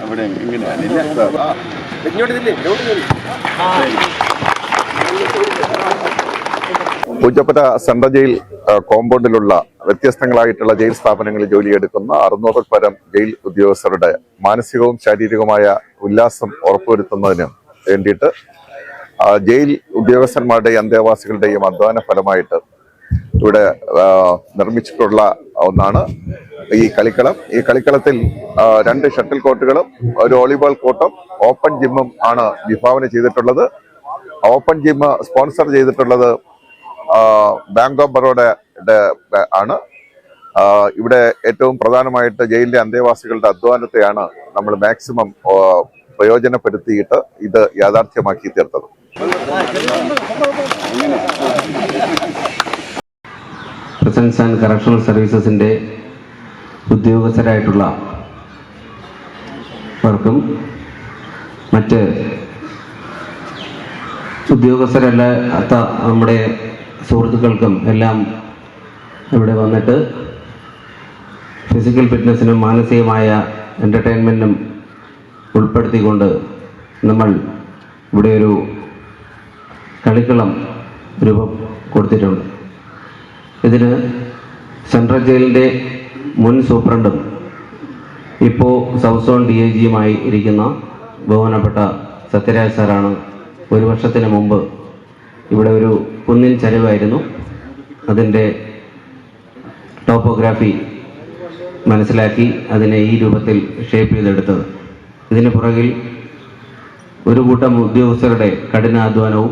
അവിടെ എങ്ങനെയാണ് Poojappura central jail കോമ്പൗണ്ടിലുള്ള വ്യത്യസ്തങ്ങളായിട്ടുള്ള jail സ്ഥാപനങ്ങളിൽ ജോലിയെടുക്കുന്ന 600 പരം ജയിൽ ഉദ്യോഗസ്ഥരുടെ മാനസികവും ശാരീരികവുമായ ഉല്ലാസം ഉറപ്പുവരുത്തുന്നതിന് വേണ്ടിയിട്ട് ജയിൽ ഉദ്യോഗസ്ഥന്മാരുടെയും അന്തേവാസികളുടെയും അധ്വാന ഫലമായിട്ട് ഇവിടെ നിർമ്മിച്ചിട്ടുള്ള ഒന്നാണ് ഈ കളിക്കളം. ഈ കളിക്കളത്തിൽ 2 ഷട്ടിൽ കോർട്ടുകളും ഒരു വോളിബോൾ കോർട്ടും ഓപ്പൺ ജിമ്മും ആണ് വിഭാവന ചെയ്തിട്ടുള്ളത്. ഓപ്പൺ ജിമ്മ് സ്പോൺസർ ചെയ്തിട്ടുള്ളത് ബാങ്ക് ഓഫ് ബറോഡ ആണ്. ഇവിടെ ഏറ്റവും പ്രധാനമായിട്ട് ജയിലിലെ അന്തേവാസികളുടെ അധ്വാനത്തെയാണ് നമ്മൾ മാക്സിമം പ്രയോജനപ്പെടുത്തിയിട്ട് ഇത് യാഥാർത്ഥ്യമാക്കി തീർത്തത്. പ്രിസൺസ് ആൻഡ് കറക്ഷണൽ സർവീസസിൻ്റെ ഉദ്യോഗസ്ഥരായിട്ടുള്ളവർക്കും മറ്റ് ഉദ്യോഗസ്ഥരല്ലാത്ത നമ്മുടെ സുഹൃത്തുക്കൾക്കും എല്ലാം ഇവിടെ വന്നിട്ട് ഫിസിക്കൽ ഫിറ്റ്നസിനും മാനസികമായ എൻ്റർടൈൻമെൻറ്റിനും ഉൾപ്പെടുത്തിക്കൊണ്ട് നമ്മൾ ഇവിടെ ഒരു കളിക്കളം രൂപം കൊടുത്തിട്ടുണ്ട്. ഇതിന് സെൻട്രൽ ജയിലിൻ്റെ മുൻ സൂപ്രണ്ടും ഇപ്പോൾ സൗത്ത് സോൺ DIGയുമായി ഇരിക്കുന്ന ബഹുമാനപ്പെട്ട സത്യരാജ് സാറാണ് 1 വർഷത്തിന് മുമ്പ് ഇവിടെ ഒരു കുന്നിൻ ചരിവായിരുന്നു, അതിൻ്റെ ടോപ്പോഗ്രാഫി മനസ്സിലാക്കി അതിനെ ഈ രൂപത്തിൽ ഷേപ്പ് ചെയ്തെടുത്തത്. ഇതിന് പുറകിൽ ഒരു കൂട്ടം ഉദ്യോഗസ്ഥരുടെ കഠിനാധ്വാനവും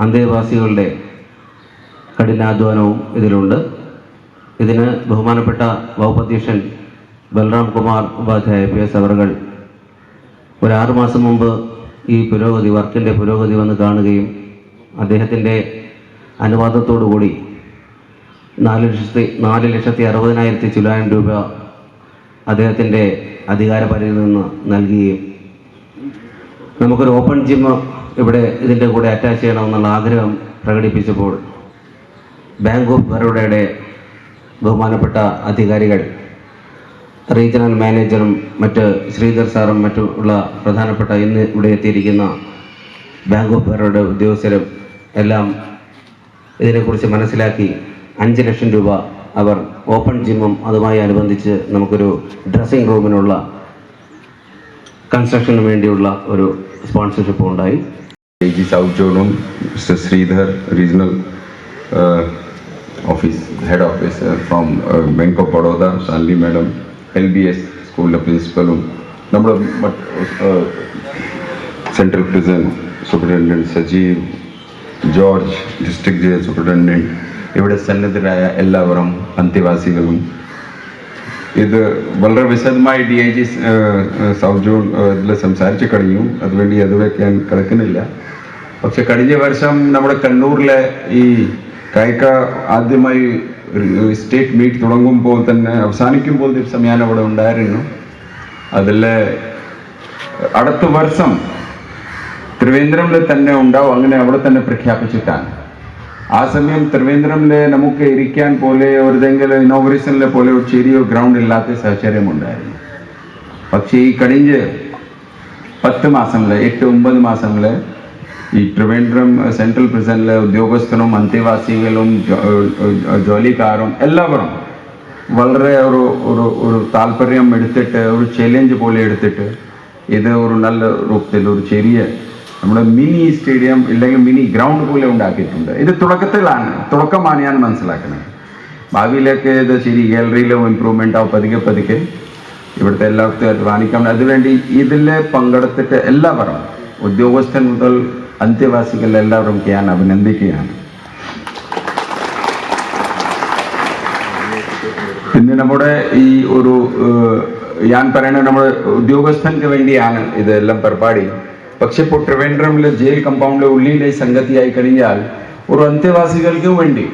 അന്തേവാസികളുടെ കഠിനാധ്വാനവും ഇതിലുണ്ട്. ഇതിന് ബഹുമാനപ്പെട്ട വകുപ്പ് അധ്യക്ഷൻ ബൽറാം കുമാർ ഉപാധ്യായ PS അവർകൾ ഒരു 6 മാസം മുമ്പ് ഈ വർക്കിൻ്റെ പുരോഗതി വന്ന് കാണുകയും അദ്ദേഹത്തിൻ്റെ അനുവാദത്തോടുകൂടി 4,60,60,000 ചില്ലാനം രൂപ അദ്ദേഹത്തിൻ്റെ അധികാരപരിധിയിൽ നിന്ന് നൽകുകയും നമുക്കൊരു ഓപ്പൺ ജിമ്മ് ഇവിടെ ഇതിൻ്റെ കൂടെ അറ്റാച്ച് ചെയ്യണമെന്നുള്ള ആഗ്രഹം പ്രകടിപ്പിച്ചപ്പോൾ ബാങ്ക് ഓഫ് ബറോഡയുടെ ബഹുമാനപ്പെട്ട അധികാരികൾ, റീജിയണൽ മാനേജറും മറ്റ് ശ്രീധർ സാറും മറ്റുള്ള പ്രധാനപ്പെട്ട ഇന്ന് ഇവിടെ എത്തിയിരിക്കുന്ന ബാങ്ക് ഓഫ് ബറോഡ ഉദ്യോഗസ്ഥരും എല്ലാം ഇതിനെക്കുറിച്ച് മനസ്സിലാക്കി 5 ലക്ഷം രൂപ അവർ ഓപ്പൺ ജിമ്മും അതുമായി അനുബന്ധിച്ച് നമുക്കൊരു ഡ്രസ്സിംഗ് റൂമിനുള്ള കൺസ്ട്രക്ഷന് വേണ്ടിയുള്ള ഒരു സ്പോൺസർഷിപ്പ് ഉണ്ടായി. AG സൗത്ത് ജോണും mister Sridhar regional office head office from bank of Baroda, Shanly madam, LBS സ്കൂളിലെ പ്രിൻസിപ്പലും, നമ്മുടെ central prison superintendent Sajeev, George district jail superintendent, ഇവിടെ സന്നദ്ധരായ എല്ലാവരും അന്തേവാസികളും, ഇത് വളരെ വിശദമായി DIG സൗത്ത് ജോൺ ഇതിൽ സംസാരിച്ച് കഴിഞ്ഞു, അതുവേണ്ടി അതിലേക്ക് ഞാൻ കിടക്കുന്നില്ല. പക്ഷെ കഴിഞ്ഞ വർഷം നമ്മുടെ കണ്ണൂരിലെ ഈ കായിക ആദ്യമായി സ്റ്റേറ്റ് മീറ്റ് തുടങ്ങുമ്പോൾ തന്നെ അവസാനിക്കുമ്പോൾ ദിവസം ഞാൻ അവിടെ ഉണ്ടായിരുന്നു. അതിൽ അടുത്ത വർഷം ത്രിവേന്ദ്രമിൽ തന്നെ ഉണ്ടാവും, അങ്ങനെ അവിടെ തന്നെ പ്രഖ്യാപിച്ചിട്ടാണ്. ആ സമയം ത്രിവേന്ദ്രമിലെ നമുക്ക് ഇരിക്കാൻ പോലെ ഒരുതെങ്കിലും ഇനോഗ്രേഷനിലെ പോലെ ഒരു ചെറിയ ഗ്രൗണ്ട് ഇല്ലാത്ത സാഹചര്യമുണ്ടായിരുന്നു. പക്ഷേ ഈ കഴിഞ്ഞ 10 മാസങ്ങളിൽ 8-9 മാസങ്ങളിൽ ഈ ട്രിവേൻഡ്രം സെൻട്രൽ പ്രിസണിലെ ഉദ്യോഗസ്ഥരും അന്തേവാസികളും ജോലിക്കാരും എല്ലാവരും വളരെ ഒരു താല്പര്യം എടുത്തിട്ട്, ഒരു ചലഞ്ച് പോലെ എടുത്തിട്ട് ഇത് ഒരു നല്ല രൂപത്തിൽ ഒരു ചെറിയ നമ്മുടെ മിനി സ്റ്റേഡിയം ഇല്ലെങ്കിൽ മിനി ഗ്രൗണ്ട് പോലെ ഉണ്ടാക്കിയിട്ടുണ്ട്. ഇത് തുടക്കമാണ് ഞാൻ മനസ്സിലാക്കുന്നത്. ഭാവിയിലേക്ക് ഇത് ശരി ഗാലറിയിലും ഇമ്പ്രൂവ്മെൻ്റ് ആവും പതുക്കെ ഇവിടുത്തെ എല്ലാവർക്കും അധ്വാനിക്കാം. അതുവേണ്ടി ഇതിൽ പങ്കെടുത്തിട്ട് എല്ലാവരും ഉദ്യോഗസ്ഥൻ മുതൽ അന്തേവാസികൾ എല്ലാവരും ഞാൻ അഭിനന്ദിക്കുകയാണ്. പിന്നെ നമ്മുടെ ഈ ഒരു ഞാൻ പറയുന്നത് നമ്മുടെ ഉദ്യോഗസ്ഥർക്ക് വേണ്ടിയാണ് ഇതെല്ലാം പരിപാടി. പക്ഷെ ഇപ്പോൾ ട്രിവേൻഡ്രമിലെ ജയിൽ കമ്പൗണ്ടിലെ ഉള്ളിലെ സംഗതിയായി കഴിഞ്ഞാൽ ഒരു അന്തേവാസികൾക്കും വേണ്ടി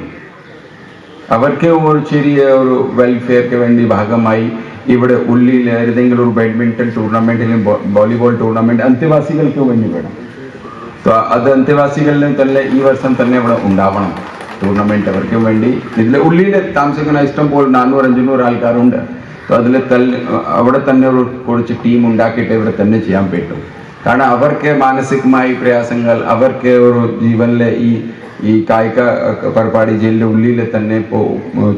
അവർക്ക് ഒരു ചെറിയ ഒരു വെൽഫെയർക്ക് വേണ്ടി ഭാഗമായി ഇവിടെ ഉള്ളിൽ ഏതെങ്കിലും ഒരു ബാഡ്മിൻ്റൺ ടൂർണമെൻറ്റ് അല്ലെങ്കിൽ വോളിബോൾ ടൂർണമെൻറ്റ് അന്തേവാസികൾക്ക് വേണ്ടി വേണം. അത് അന്തേവാസികളിലും തന്നെ ഈ വർഷം തന്നെ ഇവിടെ ഉണ്ടാവണം ടൂർണമെൻറ്റ് അവർക്ക് വേണ്ടി. ഇതിൽ ഉള്ളിൽ താമസിക്കുന്ന ഇഷ്ടം പോലെ 400-500 ആൾക്കാരുണ്ട്. അതിൽ അവിടെ തന്നെ ഒരു കുറച്ച് ടീം ഉണ്ടാക്കിയിട്ട് ഇവിടെ തന്നെ ചെയ്യാൻ പറ്റും. കാരണം അവർക്ക് മാനസികമായി പ്രയാസങ്ങൾ, അവർക്ക് ഒരു ജീവനിലെ ഈ കായിക പരിപാടി ജയിലിൻ്റെ ഉള്ളിൽ തന്നെ ഇപ്പോൾ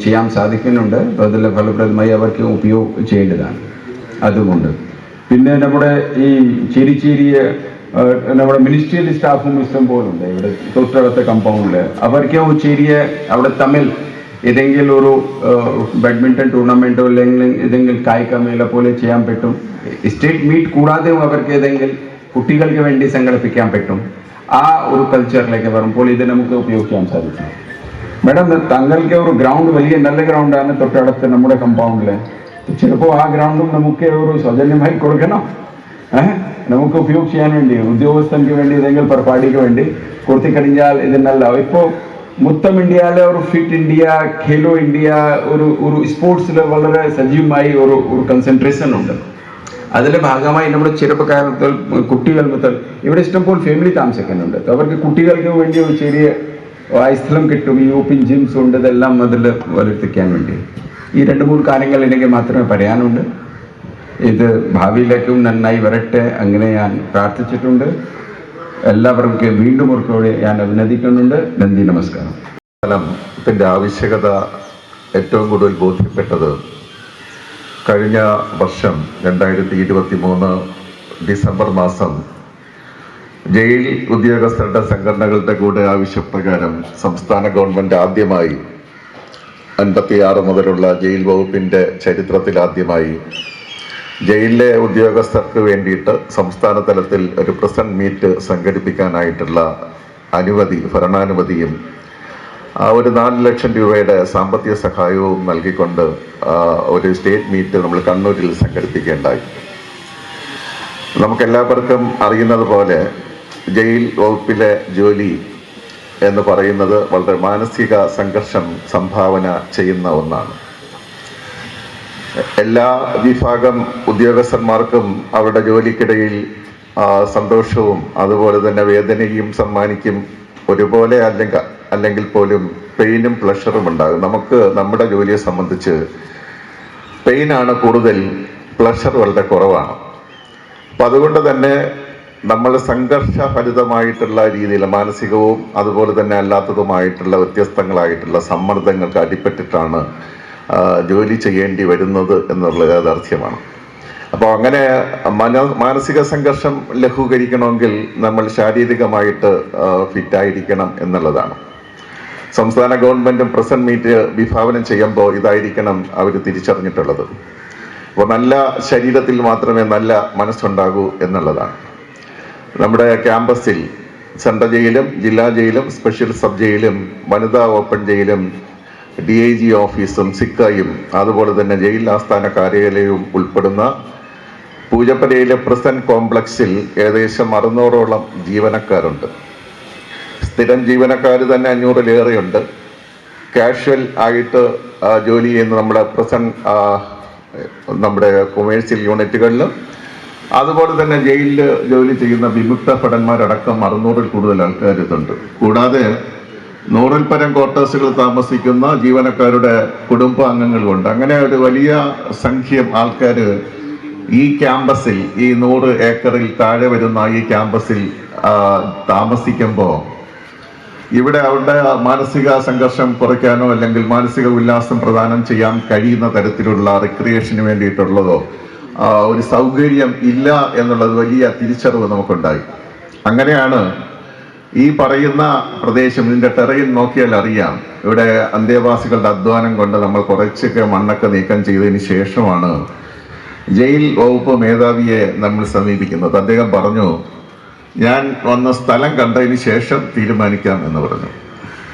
ചെയ്യാൻ സാധിക്കുന്നുണ്ട്. അതിൽ ഫലപ്രദമായി അവർക്ക് ഉപയോഗം ചെയ്യേണ്ടതാണ്. അതുകൊണ്ട് പിന്നെ നമ്മുടെ ഈ ചെറിയ നമ്മുടെ മിനിസ്ട്രിയൽ സ്റ്റാഫും ഇഷ്ടം പോലുണ്ട് ഇവിടെ തൊട്ടടുത്ത കമ്പൗണ്ടിൽ. അവർക്ക് അവിടെ തമ്മിൽ ഏതെങ്കിലും ഒരു ബാഡ്മിൻ്റൺ ടൂർണമെൻറ്റോ അല്ലെങ്കിൽ ഏതെങ്കിലും കായിക മേള പോലെ ചെയ്യാൻ പറ്റും. സ്റ്റേറ്റ് മീറ്റ് കൂടാതെയും അവർക്ക് ഏതെങ്കിലും കുട്ടികൾക്ക് വേണ്ടി സംഘടിപ്പിക്കാൻ പറ്റും. ആ ഒരു കൾച്ചറിലേക്ക് വരുമ്പോൾ ഇത് നമുക്ക് ഉപയോഗിക്കാൻ സാധിക്കും. മാഡം, താങ്കൾക്ക് ഒരു ഗ്രൗണ്ട് വലിയ നല്ല ഗ്രൗണ്ടാണ് തൊട്ടടുത്ത് നമ്മുടെ കമ്പൗണ്ടിൽ. ചിലപ്പോൾ ആ ഗ്രൗണ്ടും നമുക്ക് ഒരു സൗജന്യമായി കൊടുക്കണം. നമുക്ക് ഉപയോഗം ചെയ്യാൻ വേണ്ടി, ഉദ്യോഗസ്ഥർക്ക് വേണ്ടി, ഏതെങ്കിലും പരിപാടിക്ക് വേണ്ടി കൊടുത്തിക്കഴിഞ്ഞാൽ ഇത് നല്ല. ഇപ്പോൾ മൊത്തം ഇന്ത്യയിലെ ഒരു ഫിറ്റ് ഇന്ത്യ, ഖേലോ ഇന്ത്യ, ഒരു സ്പോർട്സിൽ വളരെ സജീവമായി ഒരു കൺസെൻട്രേഷൻ ഉണ്ട്. അതിൻ്റെ ഭാഗമായി നമ്മുടെ ചെറുപ്പക്കാർ മുതൽ കുട്ടികൾ മുതൽ ഇവിടെ ഇഷ്ടംപോലെ ഫാമിലി താമസിക്കുന്നുണ്ട്. അവർക്ക് കുട്ടികൾക്ക് വേണ്ടി ഒരു ചെറിയ സ്ഥലം കിട്ടും. ഈ ഓപ്പൺ ജിംസ് ഉണ്ട്, ഇതെല്ലാം അതിൽ വളർത്തിക്കാൻ വേണ്ടി. ഈ 2-3 കാര്യങ്ങൾ എനിക്ക് മാത്രമേ പറയാനുണ്ട്. ഇത് ഭാവിയിലേക്കും നന്നായി വരട്ടെ, അങ്ങനെ ഞാൻ പ്രാർത്ഥിച്ചിട്ടുണ്ട്. എല്ലാവർക്കും വീണ്ടും ഒരിക്കൽ ഞാൻ അഭിനന്ദിക്കുന്നുണ്ട്. നന്ദി, നമസ്കാരം. ഇതിൻ്റെ ആവശ്യകത ഏറ്റവും കൂടുതൽ ബോധ്യപ്പെട്ടത് കഴിഞ്ഞ വർഷം 2023 ഡിസംബർ മാസം ജയിൽ ഉദ്യോഗസ്ഥരുടെ സംഘടനകളുടെ കൂടെ ആവശ്യപ്രകാരം സംസ്ഥാന ഗവൺമെൻറ് ആദ്യമായി 56 മുതലുള്ള ജയിൽ വകുപ്പിൻ്റെ ചരിത്രത്തിലാദ്യമായി ജയിലിലെ ഉദ്യോഗസ്ഥർക്ക് വേണ്ടിയിട്ട് സംസ്ഥാന തലത്തിൽ ഒരു പ്രസന്റ് മീറ്റ് സംഘടിപ്പിക്കാനായിട്ടുള്ള ഭരണാനുമതിയും ഒരു 4 ലക്ഷം രൂപയുടെ സാമ്പത്തിക സഹായവും നൽകിക്കൊണ്ട് ഒരു സ്റ്റേറ്റ് മീറ്റ് നമ്മൾ കണ്ണൂരിൽ സംഘടിപ്പിക്കുകയുണ്ടായി. നമുക്കെല്ലാവർക്കും അറിയുന്നത് പോലെ ജയിൽ വകുപ്പിലെ ജോലി എന്ന് പറയുന്നത് വളരെ മാനസിക സംഘർഷം സംഭാവന ചെയ്യുന്ന ഒന്നാണ്. എല്ലാ വിഭാഗം ഉദ്യോഗസ്ഥന്മാർക്കും അവരുടെ ജോലിക്കിടയിൽ സന്തോഷവും അതുപോലെ തന്നെ വേദനയും സമ്മാനിക്കും ഒരുപോലെ അല്ലെങ്കിൽ പോലും പെയിനും പ്ലഷറും ഉണ്ടാകും. നമുക്ക് നമ്മുടെ ജോലിയെ സംബന്ധിച്ച് പെയിനാണ് കൂടുതൽ, പ്ലഷർ വളരെ കുറവാണ്. അപ്പം അതുകൊണ്ട് തന്നെ നമ്മൾ സംഘർഷഭരിതമായിട്ടുള്ള രീതിയിൽ മാനസികവും അതുപോലെ തന്നെ അല്ലാത്തതുമായിട്ടുള്ള വ്യത്യസ്തങ്ങളായിട്ടുള്ള സമ്മർദ്ദങ്ങൾക്ക് അടിപ്പെട്ടിട്ടാണ് ജോലി ചെയ്യേണ്ടി വരുന്നത് എന്നുള്ള യാഥാർത്ഥ്യമാണ്. അപ്പോൾ അങ്ങനെ മാനസിക സംഘർഷം ലഘൂകരിക്കണമെങ്കിൽ നമ്മൾ ശാരീരികമായിട്ട് ഫിറ്റായിരിക്കണം എന്നുള്ളതാണ്. സംസ്ഥാന ഗവൺമെൻറ്റും പ്രസന്റ് മീറ്റ് വിഭാവനം ചെയ്യുമ്പോൾ ഇതായിരിക്കണം അവർ തിരിച്ചറിഞ്ഞിട്ടുള്ളത്. അപ്പോൾ നല്ല ശരീരത്തിൽ മാത്രമേ നല്ല മനസ്സുണ്ടാകൂ എന്നുള്ളതാണ്. നമ്മുടെ ക്യാമ്പസിൽ സെൻട്രൽ ജയിലും ജില്ലാ ജയിലും സ്പെഷ്യൽ സബ് ജയിലും വനിതാ ഓപ്പൺ ജയിലും DIG ഓഫീസും സിക്കായും അതുപോലെ തന്നെ ജയിൽ ആസ്ഥാന കാര്യാലയവും ഉൾപ്പെടുന്ന പൂജപ്പുരയിലെ പ്രസന്റ് കോംപ്ലക്സിൽ ഏകദേശം 600ഓളം ജീവനക്കാരുണ്ട്. സ്ഥിരം ജീവനക്കാർ തന്നെ 500-ലേറെയുണ്ട്. കാഷ്വൽ ആയിട്ട് ജോലി ചെയ്യുന്ന നമ്മുടെ കൊമേഴ്സ്യൽ യൂണിറ്റുകളിലും അതുപോലെ തന്നെ ജയിലിൽ ജോലി ചെയ്യുന്ന വിമുക്ത ഭടന്മാരടക്കം 600-ൽ കൂടുതൽ ആൾക്കാർ ഇതുണ്ട്. കൂടാതെ 100-ൽ പരം ക്വാർട്ടേഴ്സുകൾ താമസിക്കുന്ന ജീവനക്കാരുടെ കുടുംബാംഗങ്ങളുണ്ട്. അങ്ങനെ ഒരു വലിയ സംഖ്യം ആൾക്കാർ ഈ ക്യാമ്പസിൽ, ഈ 100 ഏക്കറിൽ താഴെ വരുന്ന ഈ ക്യാമ്പസിൽ താമസിക്കുമ്പോൾ ഇവിടെ അവരുടെ മാനസിക സംഘർഷം കുറയ്ക്കാനോ അല്ലെങ്കിൽ മാനസിക ഉല്ലാസം പ്രദാനം ചെയ്യാൻ കഴിയുന്ന തരത്തിലുള്ള റിക്രിയേഷന് വേണ്ടിയിട്ടുള്ളതോ ഒരു സൗകര്യം ഇല്ല എന്നുള്ളത് വലിയ തിരിച്ചറിവ് നമുക്കുണ്ടായി. അങ്ങനെയാണ് ഈ പറയുന്ന പ്രദേശം, ഇതിൻ്റെ ടെറൈൻ നോക്കിയാൽ അറിയാം, ഇവിടെ അന്തേവാസികളുടെ അധ്വാനം കൊണ്ട് നമ്മൾ കുറച്ചൊക്കെ മണ്ണൊക്കെ നീക്കം ചെയ്തതിന് ശേഷമാണ് ജയിൽ വകുപ്പ് മേധാവിയെ നമ്മൾ സമീപിക്കുന്നത്. അദ്ദേഹം പറഞ്ഞു, ഞാൻ വന്ന സ്ഥലം കണ്ടതിന് ശേഷം തീരുമാനിക്കാം എന്ന് പറഞ്ഞു.